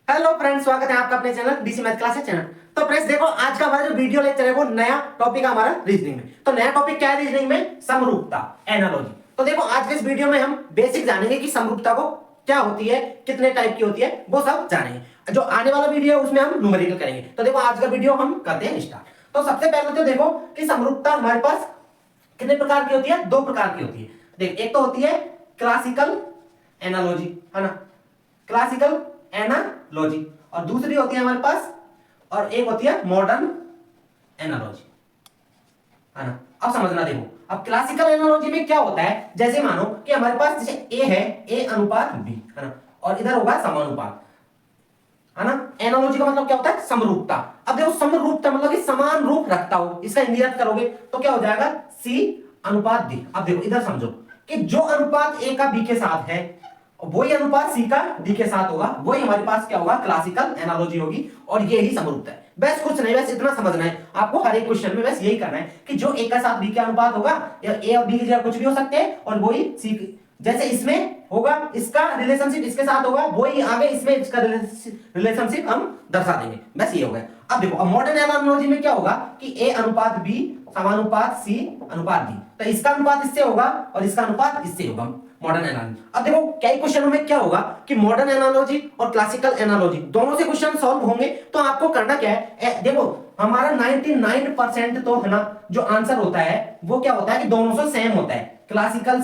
Hello friends, स्वागत है आपका अपने channel DC math classes channel. तो फ्रेंड्स देखो, आज का हमारा जो वीडियो लेक्चर है वो नया टॉपिक है हमारा रीजनिंग में। तो नया टॉपिक क्या है रीजनिंग में? समरूपता, एनालॉजी। तो देखो आज के इस वीडियो में हम बेसिक जानेंगे कि समरूपता को क्या होती है, कितने टाइप की होती है, वो सब जानेंगे। जो आने वाला वीडियो है उसमें हम न्यूमेरिकल करेंगे। तो देखो आज का वीडियो हम करते हैं स्टार्ट। तो सबसे पहले तो देखो कि समरूपता हमारे पास कितने प्रकार की होती है? दो प्रकार की होती है। देख, एक तो होती है क्लासिकल एनालॉजी, है ना, क्लासिकल एनालॉजी, और दूसरी होती है हमारे पास, और एक होती है मॉडर्न एनालॉजी, है ना। अब समझना, देखो अब क्लासिकल एनालॉजी में क्या होता है, जैसे मानो कि हमारे पास जैसे ए है, ए अनुपात बी, है ना, और इधर होगा समानुपात, है ना। एनालॉजी का मतलब क्या होता है? समरूपता। अब देखो समरूपता मतलब कि समान रूप रखता हो, इसका हिंदी अर्थ करोगे तो क्या हो जाएगा? सी अनुपात डी। अब देखो इधर समझो कि जो अनुपात ए का बी के साथ है वही अनुपात सी का डी के साथ होगा, वही हमारे पास क्या होगा? क्लासिकल एनालॉजी होगी, और ये ही समरूपता है। बस कुछ नहीं, बस इतना समझना है आपको हर एक क्वेश्चन में, बस यही करना है कि जो ए का साथ बी का अनुपात होगा, या ए और बी की जगह कुछ भी हो सकते हैं, और वही सी, जैसे इसमें होगा इसका रिलेशनशिप इसके साथ होगा, वही आगे इसमें इसका रिलेशनशिप हम दर्शा देंगे। बस ये हो गया। अब देखो अब मॉडर्न एनालॉजी में क्या होगा कि ए अनुपात बी समानुपात सी अनुपात डी, तो इसका अनुपात इससे होगा और इसका अनुपात इससे होगा, मॉडर्न एनालॉजी। अब देखो कई क्वेश्चनों में क्या होगा कि मॉडर्न एनालॉजी और क्लासिकल एनालॉजी दोनों से क्वेश्चन सॉल्व होंगे, तो आपको करना क्या है? देखो हमारा 99% तो है ना जो आंसर होता है वो क्या होता है कि दोनों से सेम होता है, क्लासिकल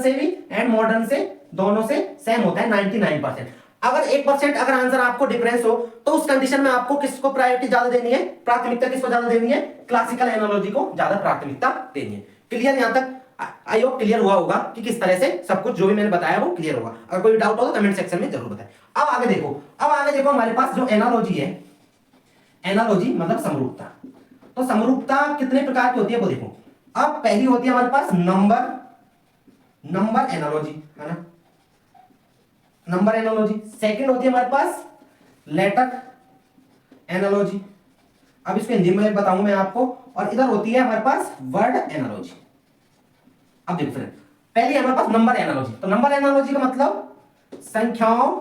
से भी एंड मॉडर्न से, दोनों से सेम होता है 99%। अगर 1% अगर आंसर आपको डिफरेंस हो तो उस कंडीशन में आपको किसको प्रायोरिटी ज्यादा देनी है, प्राथमिकता किसको ज्यादा देनी है? क्लासिकल एनालॉजी को ज्यादा प्राथमिकता देनी है। क्लियर? यहां तक आई होप क्लियर हुआ होगा कि किस तरह से सब कुछ जो भी मैंने बताया वो क्लियर होगा। अगर कोई डाउट हो तो कमेंट सेक्शन में जरूर बताएं। अब आगे देखो हमारे पास जो एनालॉजी है, एनालॉजी मतलब समरूपता। तो समरूपता कितने प्रकार की होती है वो देखो। अब पहली होती है हमारे पास नंबर एनालॉजी, है ना, नंबर एनालॉजी। सेकंड होती है हमारे पास लेटर एनालॉजी, अब इसको हिंदी में बताऊंगा मैं आपको। और इधर होती है हमारे पास वर्ड एनालॉजी। अब देखो फ्रेंड, पहले हमारे पास नंबर एनालॉजी। तो नंबर एनालॉजी का मतलब संख्याओं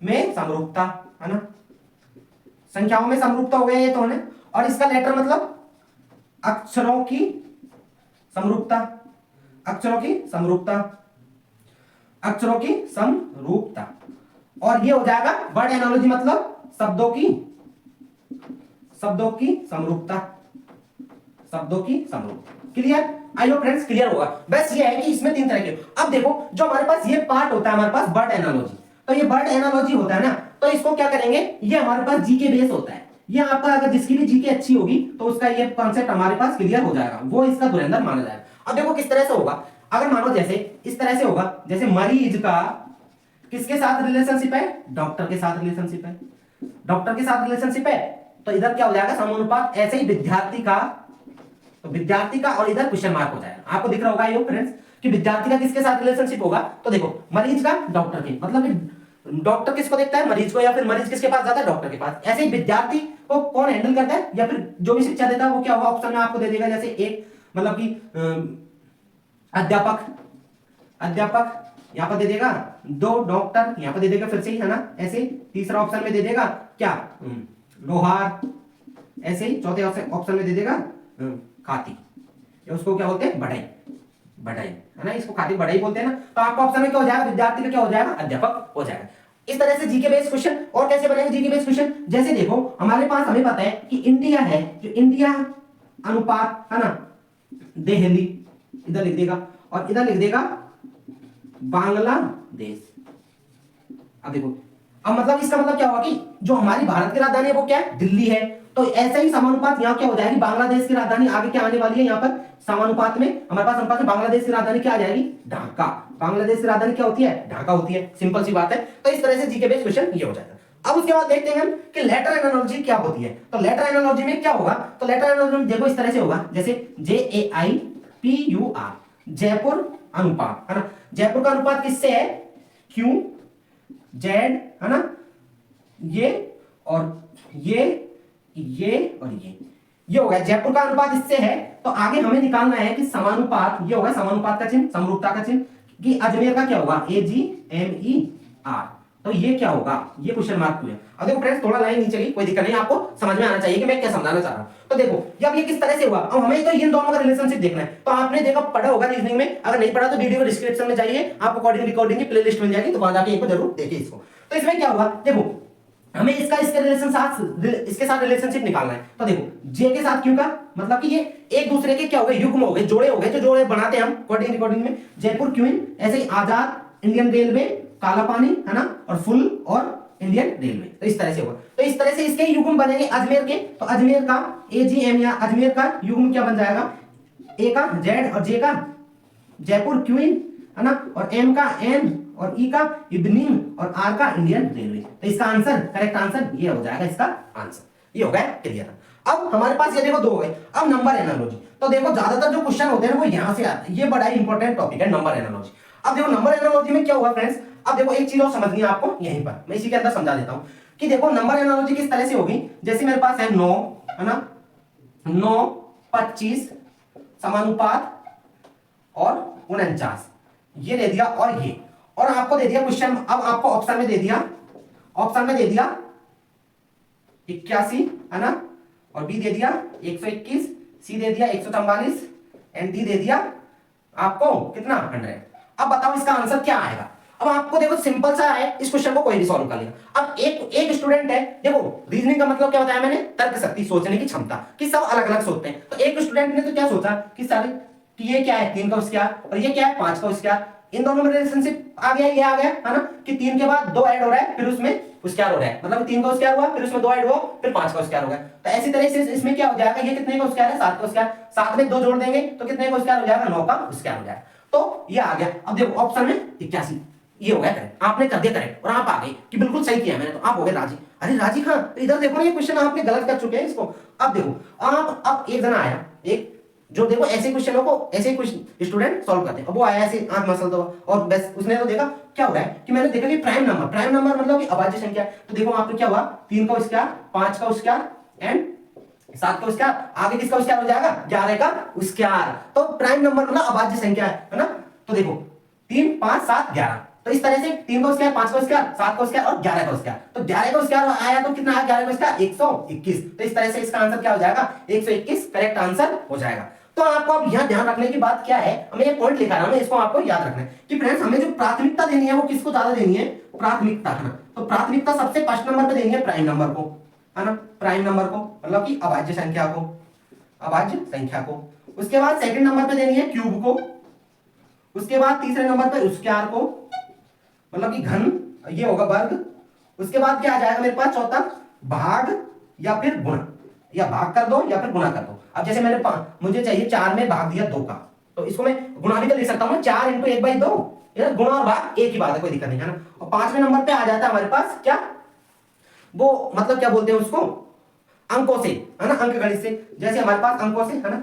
में समरूपता, है ना, संख्याओं में समरूपता हो गया ये तो है। और इसका लेटर मतलब अक्षरों की समरूपता, अक्षरों की समरूपता, अक्षरों की समरूपता। और ये हो जाएगा वर्ड एनालॉजी मतलब शब्दों की समरूपता, शब्दों की समरूपता। Clear? I hope friends clear होगा। बस ये है कि इसमें तीन तरह के। अब देखो जो हमारे पास ये पार्ट होता है हमारे पास वर्ड एनालॉजी, तो ये वर्ड एनालॉजी होता है ना, तो इसको क्या करेंगे, ये हमारे पास जी के बेस होता है। ये आपका अगर जिसकी भी जी के अच्छी होगी तो उसका ये कॉन्सेप्ट हमारे पास क्लियर हो जाएगा, वो इसका धुरंधर माना जाएगा। अब देखो किस तरह से होगा, अगर मानो जैसे इस तरह से होगा, जैसे मरीज का किसके साथ रिलेशनशिप है? डॉक्टर के साथ रिलेशनशिप है, डॉक्टर के साथ रिलेशनशिप है, तो इधर क्या हो जाएगा? समानुपात। ऐसे ही विद्यार्थी का, तो विद्यार्थी का, और इधर क्वेश्चन मार्क हो जाएगा। आपको दिख रहा होगा ये फ्रेंड्स कि विद्यार्थी का किसके साथ रिलेशनशिप होगा? तो देखो मरीज का डॉक्टर के, मतलब डॉक्टर किसको देखता है? मरीज को, या फिर मरीज किसके पास जाता है? डॉक्टर के पास। ऐसे ही विद्यार्थी को कौन हैंडल करता है, या फिर जो भी शिक्षा देता है वो क्या होगा? ऑप्शन में आपको दे देगा, जैसे एक मतलब कि अध्यापक, अध्यापक यहां पर दे देगा, दो डॉक्टर यहां पर दे देगा फिर से ही, है ना। ऐसे तीसरा ऑप्शन में दे देगा क्या? लोहार। ऐसे ही चौथे ऑप्शन में दे देगा खाती, उसको क्या बोलते हैं? बढ़ई, बढ़ई, है ना, इसको खाती बढ़ई बोलते हैं ना। तो आपका ऑप्शन में क्या हो जाएगा? विद्यार्थी का क्या हो जाएगा? अध्यापक हो जाएगा। इस तरह से जीके बेस्ड क्वेश्चन। और कैसे बनेंगे जीके बेस्ड क्वेश्चन? जैसे देखो हमारे पास, हमें पता है कि इंडिया है, जो इंडिया अनुपात, है ना, दिल्ली इधर लिख देगा, और इधर लिख देगा बांग्लादेश। अब देखो, अब मतलब इसका मतलब क्या होगा कि जो हमारी भारत की राजधानी है वो क्या है? दिल्ली है। तो ऐसा ही समानुपात यहाँ क्या हो जाएगी? बांग्लादेश की राजधानी आगे क्या आने वाली है? यहाँ पर समानुपात में हमारे पास अनुपात में बांग्लादेश की राजधानी क्या आ जाएगी? ढाका। बांग्लादेश की राजधानी क्या होती है? ढाका होती है। सिंपल सी बात है। तो इस तरह से जीके बेस्ड क्वेश्चन ये हो जाएगा। अब उसके बाद देखते हैं हम कि लेटर एनालॉजी क्या होती है। तो लेटर एनालॉजी में क्या होगा? तो लेटर एनालॉजी में देखो इस तरह से होगा, जैसे JAIPUR, जयपुर अनुपात, है ना। जयपुर का अनुपात किससे है? Q Z, है ना, ये और ये और ये हो गया। जयपुर का अनुपात इससे है। तो आगे हमें निकालना है कि समानुपात, ये होगा समानुपात का चिन्ह, समरूपता का चिन्ह, कि अजमेर का क्या होगा? AGMER, तो ये क्या होगा, ये क्वेश्चन मार्क हुआ। अब देखो फ्रेंड्स थोड़ा लाइन नीचे गई, कोई दिक्कत नहीं, आपको समझ में आना चाहिए कि मैं क्या समझाना चाह रहा हूं। तो देखो जब ये किस तरह से हुआ, अब हमें तो इन दोनों का रिलेशनशिप देखना है। तो आपने देखा पढ़ा होगा रीजनिंग में, अगर नहीं पढ़ा तो वीडियो को डिस्क्रिप्शन में जाइए, आपको कोडिंग रिकॉर्डिंग की प्लेलिस्ट मिल जाएगी, तो वहां जाके इनको जरूर देखिए इसको। तो इसमें क्या हुआ, देखो हमें इसका इसके साथ रिलेशनशिप निकालना है। तो देखो जे के साथ क्यों का मतलब कि ये एक दूसरे के क्या हो गए, युग्म हो गए, जोड़े हो गए, जो जोड़े बनाते हैं हम कोडिंग रिकॉर्डिंग में। जयपुर क्वीन, ऐसे ही आजाद, इंडियन रेलवे, काला पानी, है ना, और फुल और इंडियन रेलवे। तो इस तरह से होगा। तो इस तरह से इसके युग्म बनेंगे अजमेर के। तो अजमेर का एजीएम या अजमेर का युग्म क्या बन जाएगा, ए का जेड और जे का जयपुर क्वीन, है ना, और एम का एन और ई का इवनिंग और आर का इंडियन रेलवे। तो इसका आंसर, करेक्ट आंसर ये हो जाएगा, इसका आंसर ये हो गया क्लियर। अब हमारे पास ये देखो दो हो गए। अब नंबर एनालॉजी, तो देखो ज्यादातर जो क्वेश्चन होते हैं वो यहां से आते हैं, ये बड़ा ही इंपॉर्टेंट टॉपिक है नंबर एनालॉजी। अब देखो नंबर एनालॉजी में क्या हुआ फ्रेंड्स, अब देखो एक चीज और समझनी है आपको, यहीं पर मैं इसी के अंदर समझा देता हूं कि देखो नंबर एनालॉजी किस तरह से होगी। जैसे मेरे पास है 9, है ना, 9, 25 समानुपात और 49 ये दे दिया, और आपको दे दिया क्वेश्चन। अब आपको ऑप्शन में दे दिया, 81, है ना, और बी दे दिया 121, सी दे दिया 144 एंड डी दे दिया आपको कितना 100। अब बताओ इसका आंसर क्या आएगा। अब आपको देखो सिंपल सा है, इस क्वेश्चन को कोई भी सॉल्व कर लेगा। अब एक स्टूडेंट है, देखो रीजनिंग का मतलब क्या बताया मैंने, तर्क शक्ति, सोचने की क्षमता, कि सब अलग अलग सोचते हैं। तो एक स्टूडेंट ने तो क्या सोचा कि सारे कि ये क्या है 3 का स्क्वायर और ये क्या है 5 का स्क्वायर, इन दोनों में रिलेशनशिप आ गया, ये आ गया, है ना, कि 3 के बाद 2 ऐड हो रहा है, फिर उसमें स्क्वायर हो रहा है, मतलब 3 का स्क्वायर हुआ, फिर उसमें 2 ऐड हुआ, फिर 5 का स्क्वायर हो गया। तो ऐसी तरह से इसमें क्या हो जाएगा, ये कितने का स्क्वायर है 7 का स्क्वायर, 7 में 2 जोड़ देंगे तो कितने का स्क्वायर हो जाएगा 9 का स्क्वायर हो जाएगा। तो ये आ गया। अब देखो ऑप्शन में 81 ये हो गया करेक्ट, आपने कर दिया करेक्ट और आप आ गए कि बिल्कुल सही किया मैंने, तो आप हो गए राजी। अरे राजी हाँ, तो इधर देखो ना ये क्वेश्चन आपने गलत कर चुके हैं इसको। अब देखो आप, अब एक जना आया, एक जो देखो ऐसे क्वेश्चनों को ऐसे ही कुछ स्टूडेंट सॉल्व करते हैं। अब वो आया ऐसे आंख मसल दो और बस उसने तो देखा क्या हो रहा है कि मैंने देखा कि प्राइम नंबर मतलब कि अभाज्य संख्या। तो देखो वहां पे क्या हुआ, 3 का स्क्वायर, 5 का स्क्वायर एंड 7 का स्क्वायर, आगे किसका स्क्वायर हो जाएगा 11 का स्क्वायर। तो प्राइम नंबर मतलब अभाज्य संख्या है ना। तो देखो 3, 5, 7, 11, तो इस तरह से 3 का स्क्वायर, 5 का स्क्वायर, 7 का स्क्वायर और 11 का स्क्वायर। तो 11 का स्क्वायर आया तो कितना आया 11 का स्क्वायर 121। तो इस तरह से इसका आंसर क्या हो जाएगा 121 करेक्ट आंसर हो जाएगा। तो आपको अब यहां ध्यान रखने की बात क्या है, हमें ये पॉइंट लिखा है, इसको आपको याद रखना है कि फ्रेंड्स हमें जो प्राथमिकता देनी है वो किसको ज्यादा देनी है, प्राथमिकता, है ना। तो प्राथमिकता सबसे फर्स्ट नंबर पे देनी है प्राइम नंबर को, है ना, प्राइम नंबर को मतलब कि अभाज्य संख्या को, अभाज्य संख्या को। उसके बाद सेकंड नंबर पे देनी है क्यूब को, उसके बाद तीसरे नंबर पे स्क्वायर को मतलब कि घन, ये होगा वर्ग। उसके बाद क्या आ जाएगा मेरे पास चौथा भाग या फिर गुणा, या भाग कर दो या फिर गुणा कर दो। अब जैसे मैंने मुझे चाहिए 4 में भाग दिया 2 का, तो इसको मैं गुणा भी तो लिख सकता हूं 4 × 1/2, गुणा और भाग एक ही बात है, कोई दिक्कत नहीं है ना। और 5वें नंबर पे आ जाता है हमारे पास क्या, वो मतलब क्या बोलते हैं उसको, अंकों से, है ना, अंक गणित से। जैसे हमारे पास अंकों से, है ना,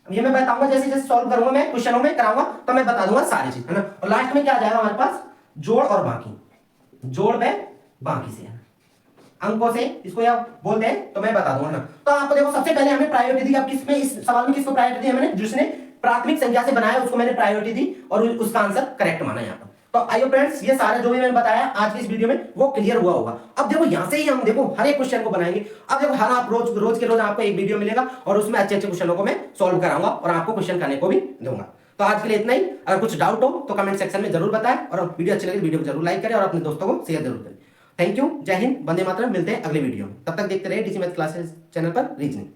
ये मैं बताऊंगा जैसे जैसे सॉल्व करूंगा मैं क्वेश्चनों में कराऊंगा तो मैं बता दूंगा सारी चीज, है ना। और लास्ट में क्या आ जाएगा हमारे पास जोड़ और बाकी, जोड़ व बाकी से, अंकों से इसको या बोलते हैं, तो मैं बता दूंगा ना। तो आपको देखो सबसे पहले हमें प्रायोरिटी दी, अब किसमें इस सवाल में किसको प्रायोरिटी दी मैंने, जिसने प्राथमिक संख्या से बनाया उसको मैंने प्रायोरिटी दी और उसका आंसर करेक्ट माना यहाँ पर। तो आइए फ्रेंड्स ये सारा जो भी मैंने बताया आज की इस वीडियो में वो क्लियर हुआ होगा। अब देखो यहां से ही हम देखो हर एक क्वेश्चन को बनाएंगे। अब देखो हर आप रोज के रोज आपको एक वीडियो मिलेगा और उसमें अच्छे क्वेश्चनों को मैं सॉल्व कराऊंगा और आपको क्वेश्चन करने को भी दूंगा। तो आज के लिए इतना ही। अगर कुछ डाउट हो तो कमेंट सेक्शन में जरूर बताएं और वीडियो अच्छी लगे वीडियो को जरूर लाइक करें और अपने दोस्तों को शेयर जरूर करें। थैंक यू, जय हिंद, वंदे मातरम। मिलते हैं अगले वीडियो में, तब तक देखते रहिए डीसी मैथ क्लासेस चैनल पर रीजनिंग।